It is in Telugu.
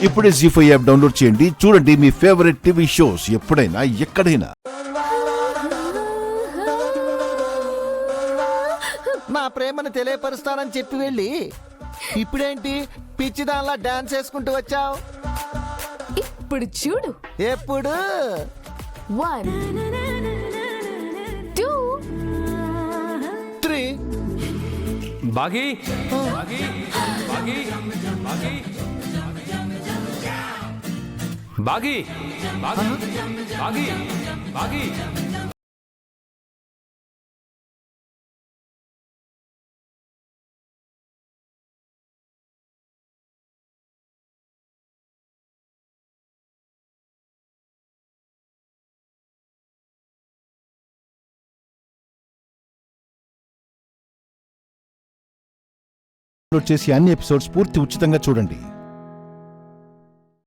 ఇప్పుడే జీ5 యాప్ డౌన్లోడ్ చేయండి. చూడండి మీ ఫేవరెట్ టీవీ షోస్ ఎప్పుడైనా ఎక్కడైనా. నా ప్రేమను తెలియపరుస్తానని చెప్పి వెళ్ళి ఇప్పుడేంటి పిచ్చిదానిలా డాన్స్ వేసుకుంటూ వచ్చావు? ఇప్పుడు చూడు. ఎప్పుడు? 1 2 3 బాగి బాగి బాగి బాగి బాగి బాగి బాగి డౌన్లోడ్ చేసి అన్ని ఎపిసోడ్స్ పూర్తి ఉచితంగా చూడండి.